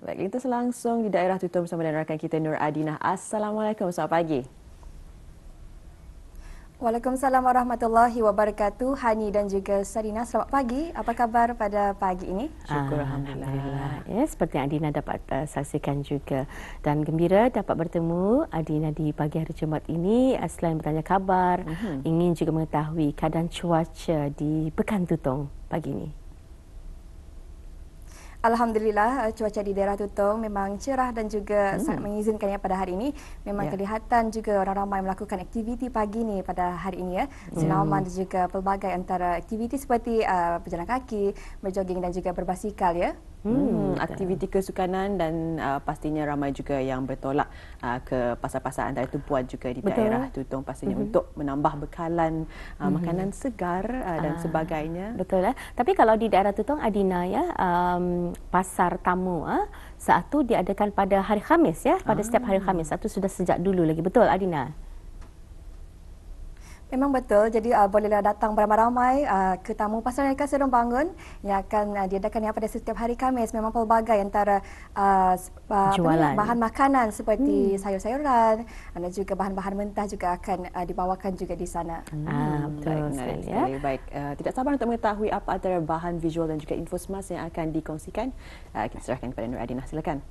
Baik, kita langsung di daerah Tutong bersama dengan rakan kita Nur Adinah. Assalamualaikum, selamat pagi. Waalaikumsalam warahmatullahi wabarakatuh. Hani dan juga Sarina, selamat pagi. Apa khabar pada pagi ini? Syukur Alhamdulillah. Ya, seperti yang Adina dapat saksikan juga. Dan gembira dapat bertemu Adina di pagi hari Jumaat ini. Selain bertanya khabar, ingin juga mengetahui keadaan cuaca di Pekan Tutong pagi ini. Alhamdulillah, cuaca di daerah Tutong memang cerah dan juga sangat mengizinkan ya pada hari ini. Memang kelihatan juga orang ramai melakukan aktiviti pagi ni pada hari ini ya. Senaman dan juga pelbagai antara aktiviti seperti berjalan kaki, berjoging dan juga berbasikal ya. Aktiviti kesukanan dan pastinya ramai juga yang bertolak ke pasar-pasar antara tumpuan juga di daerah Tutong pastinya untuk menambah bekalan makanan segar dan sebagainya. Betul. Tapi kalau di daerah Tutong, Adina ya, pasar tamu saat tu diadakan pada hari Khamis ya, pada setiap hari Khamis. Satu sudah sejak dulu lagi. Betul Adina? Memang betul. Jadi bolehlah datang beramai-ramai ke tamu pasar Raya Serong Bangun yang akan diadakan pada setiap hari Khamis. Memang pelbagai antara bahan makanan seperti sayur-sayuran dan juga bahan-bahan mentah juga akan dibawakan juga di sana. Betul sekali. Baik, tidak sabar untuk mengetahui apa antara bahan visual dan juga info semasa yang akan dikongsikan. Kita serahkan kepada Nur Adinah. Silakan.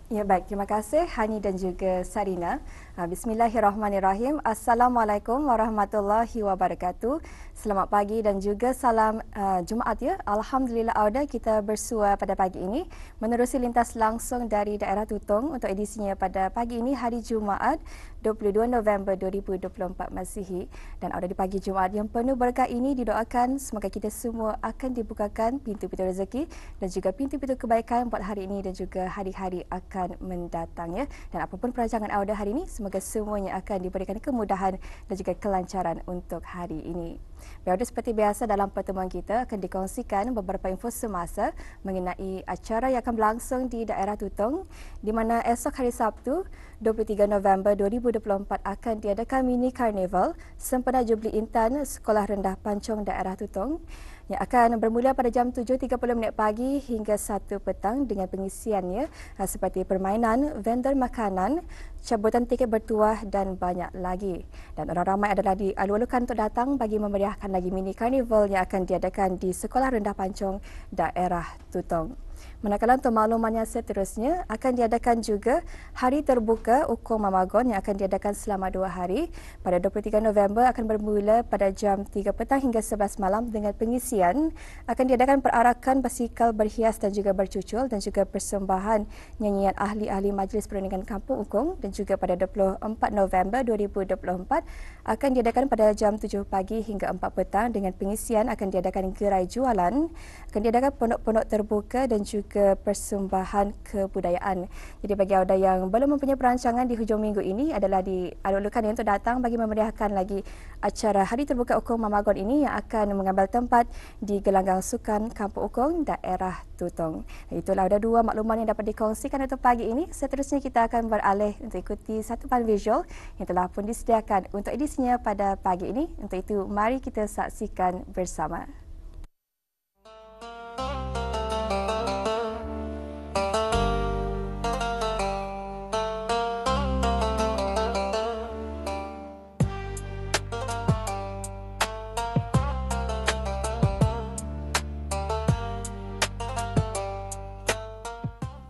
Ya baik, terima kasih Hani dan juga Sarina. Bismillahirrahmanirrahim. Assalamualaikum warahmatullahi wabarakatuh. Selamat pagi dan juga salam Jumaat ya. Alhamdulillah auda kita bersua pada pagi ini menerusi lintas langsung dari daerah Tutong untuk edisinya pada pagi ini hari Jumaat 22 November 2024 Masihi. Dan auda di pagi Jumaat yang penuh berkah ini didoakan semoga kita semua akan dibukakan pintu-pintu rezeki dan juga pintu-pintu kebaikan buat hari ini dan juga hari-hari akan mendatang ya. Dan apapun perancangan auda hari ini, semoga semuanya akan diberikan kemudahan dan juga kelancaran untuk hari ini. Berada seperti biasa dalam pertemuan kita akan dikongsikan beberapa info semasa mengenai acara yang akan berlangsung di daerah Tutong di mana esok hari Sabtu 23 November 2024 akan diadakan mini karnival sempena Jubli Intan Sekolah Rendah Pancong daerah Tutong yang akan bermula pada jam 7.30 pagi hingga 1 petang dengan pengisiannya seperti permainan, vendor makanan, cabutan tiket bertuah dan banyak lagi. Dan orang ramai adalah dialu-alukan untuk datang bagi memeriahkan lagi mini karnival yang akan diadakan di Sekolah Rendah Pancong daerah Tutong. Manakala untuk makluman yang seterusnya akan diadakan juga Hari Terbuka Ukong Mamagon yang akan diadakan selama 2 hari. Pada 23 November akan bermula pada jam 3 petang hingga 11 malam dengan pengisian. Akan diadakan perarakan basikal berhias dan juga bercucul dan juga persembahan nyanyian ahli-ahli Majlis Perundingan Kampung Ukong dan juga pada 24 November 2024 akan diadakan pada jam 7 pagi hingga 4 petang dengan pengisian akan diadakan gerai jualan, akan diadakan pondok-pondok terbuka dan juga persembahan kebudayaan. Jadi bagi anda yang belum mempunyai perancangan di hujung minggu ini adalah dialu-alukan untuk datang bagi memeriahkan lagi acara Hari Terbuka Ukong Mamagon ini yang akan mengambil tempat di Gelanggang Sukan Kampung Ukong daerah Tutong. Itulah ada 2 makluman yang dapat dikongsikan untuk pagi ini. Seterusnya kita akan beralih untuk ikuti satu panel visual yang telah pun disediakan untuk edisinya pada pagi ini. Untuk itu mari kita saksikan bersama.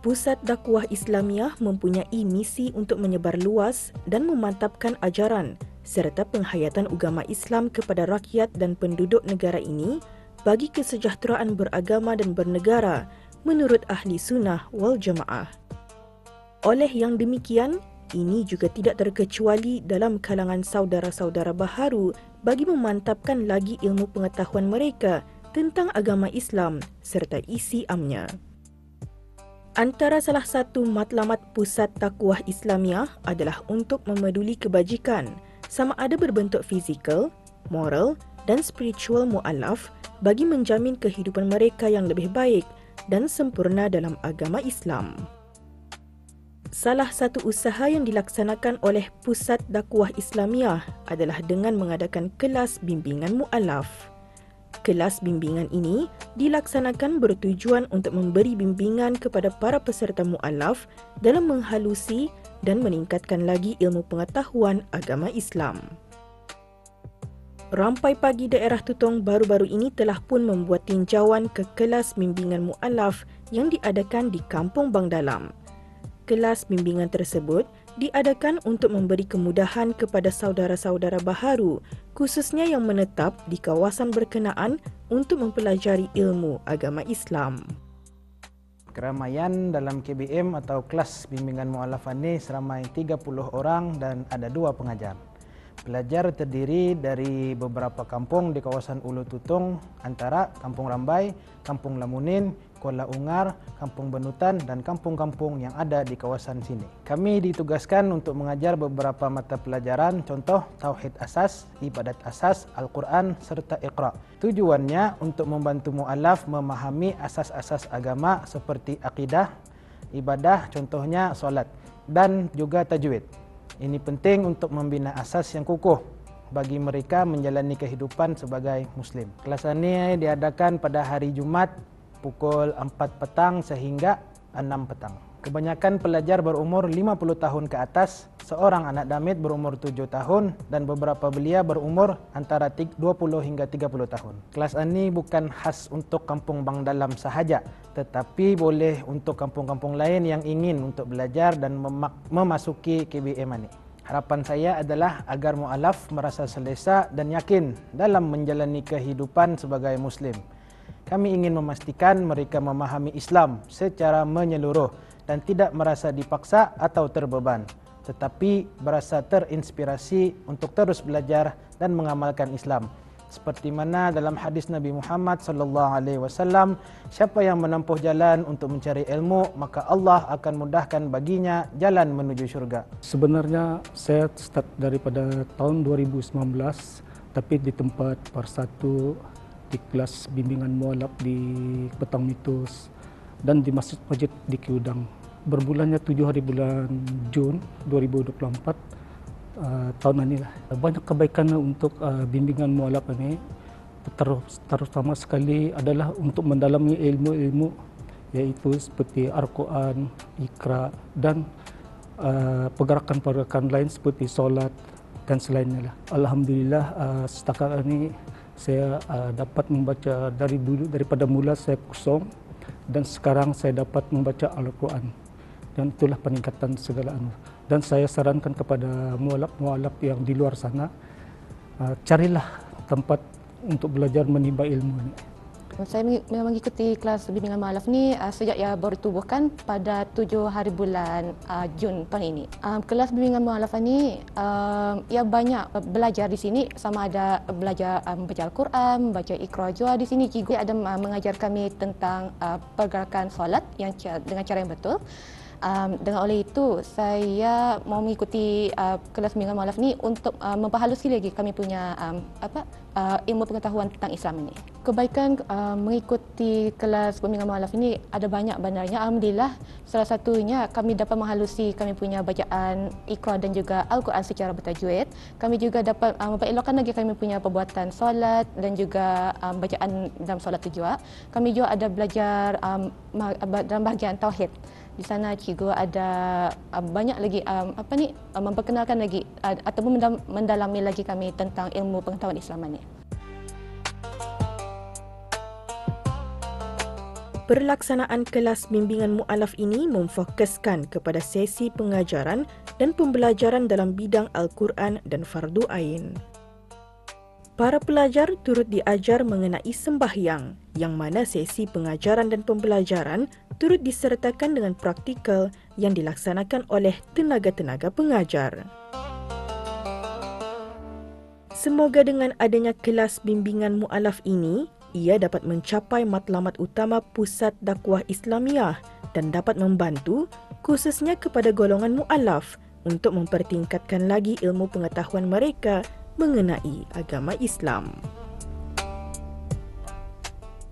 Pusat Dakwah Islamiah mempunyai misi untuk menyebar luas dan memantapkan ajaran serta penghayatan agama Islam kepada rakyat dan penduduk negara ini bagi kesejahteraan beragama dan bernegara menurut ahli sunnah wal jamaah. Oleh yang demikian, ini juga tidak terkecuali dalam kalangan saudara-saudara baharu bagi memantapkan lagi ilmu pengetahuan mereka tentang agama Islam serta isi amnya. Antara salah satu matlamat Pusat Dakwah Islamiah adalah untuk memeduli kebajikan sama ada berbentuk fizikal, moral dan spiritual mu'alaf bagi menjamin kehidupan mereka yang lebih baik dan sempurna dalam agama Islam. Salah satu usaha yang dilaksanakan oleh Pusat Dakwah Islamiah adalah dengan mengadakan kelas bimbingan mu'alaf. Kelas bimbingan ini dilaksanakan bertujuan untuk memberi bimbingan kepada para peserta mu'alaf dalam menghalusi dan meningkatkan lagi ilmu pengetahuan agama Islam. Rampai Pagi Daerah Tutong baru-baru ini telah pun membuat tinjauan ke kelas bimbingan mu'alaf yang diadakan di Kampung Bang Dalam. Kelas bimbingan tersebut diadakan untuk memberi kemudahan kepada saudara-saudara baharu, khususnya yang menetap di kawasan berkenaan untuk mempelajari ilmu agama Islam. Keramaian dalam KBM atau kelas bimbingan mu'alaf ini seramai 30 orang dan ada 2 pengajar. Pelajar terdiri dari beberapa kampung di kawasan Ulu Tutong, antara Kampung Rambai, Kampung Lamunin, Kuala Ungar, Kampung Benutan dan kampung-kampung yang ada di kawasan sini. Kami ditugaskan untuk mengajar beberapa mata pelajaran, contoh Tauhid Asas, Ibadat Asas, Al-Quran serta Iqra. Tujuannya untuk membantu mu'alaf memahami asas-asas agama seperti akidah, ibadah, contohnya solat dan juga tajwid. Ini penting untuk membina asas yang kukuh bagi mereka menjalani kehidupan sebagai Muslim. Kelas ini diadakan pada hari Jumat pukul 4 petang sehingga 6 petang. Kebanyakan pelajar berumur 50 tahun ke atas, seorang anak damit berumur 7 tahun dan beberapa belia berumur antara 20 hingga 30 tahun. Kelas ini bukan khas untuk Kampung Bang Dalam sahaja, tetapi boleh untuk kampung-kampung lain yang ingin untuk belajar dan memasuki KBM ini. Harapan saya adalah agar mu'alaf merasa selesa dan yakin dalam menjalani kehidupan sebagai Muslim. Kami ingin memastikan mereka memahami Islam secara menyeluruh dan tidak merasa dipaksa atau terbeban, tetapi berasa terinspirasi untuk terus belajar dan mengamalkan Islam. Seperti mana dalam hadis Nabi Muhammad SAW, siapa yang menempuh jalan untuk mencari ilmu, maka Allah akan mudahkan baginya jalan menuju syurga. Sebenarnya saya start daripada tahun 2019, tapi di tempat persatu di kelas bimbingan mu'alaf di Petang Mitos dan di masjid di Kiudang. Berbulannya 7 hari bulan Jun 2024 tahun ini lah. Banyak kebaikan untuk bimbingan mu'alaf ini, terutama sekali adalah untuk mendalami ilmu-ilmu yaitu seperti Al-Quran, Iqra dan pergerakan-pergerakan lain seperti solat dan selainnya lah. Alhamdulillah setakat ini saya dapat membaca dari dulu, daripada mula saya kosong dan sekarang saya dapat membaca Al-Quran, dan itulah peningkatan segala anu. Dan saya sarankan kepada mu'alaf yang di luar sana, carilah tempat untuk belajar menimba ilmu ini. Saya mengikuti kelas bimbingan mu'alaf ni sejak ia baru tubuhkan pada 7 hari bulan Jun tahun ini. Kelas bimbingan mu'alaf ni ia banyak belajar di sini, sama ada belajar baca Al-Quran, baca Iqra juga di sini. Cikgu ada mengajar kami tentang pergerakan solat yang dengan cara yang betul. Dengan oleh itu, saya mau mengikuti kelas bimbingan mu'alaf ni untuk memperhalusi lagi kami punya ilmu pengetahuan tentang Islam ini. Kebaikan mengikuti kelas bimbingan mu'alaf ini ada banyak benarnya. Alhamdulillah, salah satunya kami dapat menghalusi kami punya bacaan Iqra dan juga Al-Quran secara bertajwid. Kami juga dapat memperelokkan lagi kami punya perbuatan solat dan juga bacaan dalam solat itu juga. Kami juga ada belajar dalam bahagian tauhid. Di sana cikgu ada banyak lagi memperkenalkan lagi ataupun mendalami lagi kami tentang ilmu pengetahuan Islam ini. Pelaksanaan kelas bimbingan mu'alaf ini memfokuskan kepada sesi pengajaran dan pembelajaran dalam bidang Al-Quran dan Fardu Ain. Para pelajar turut diajar mengenai sembahyang, yang mana sesi pengajaran dan pembelajaran turut disertakan dengan praktikal yang dilaksanakan oleh tenaga-tenaga pengajar. Semoga dengan adanya kelas bimbingan mu'alaf ini, ia dapat mencapai matlamat utama Pusat Dakwah Islamiah dan dapat membantu khususnya kepada golongan mu'alaf untuk mempertingkatkan lagi ilmu pengetahuan mereka mengenai agama Islam.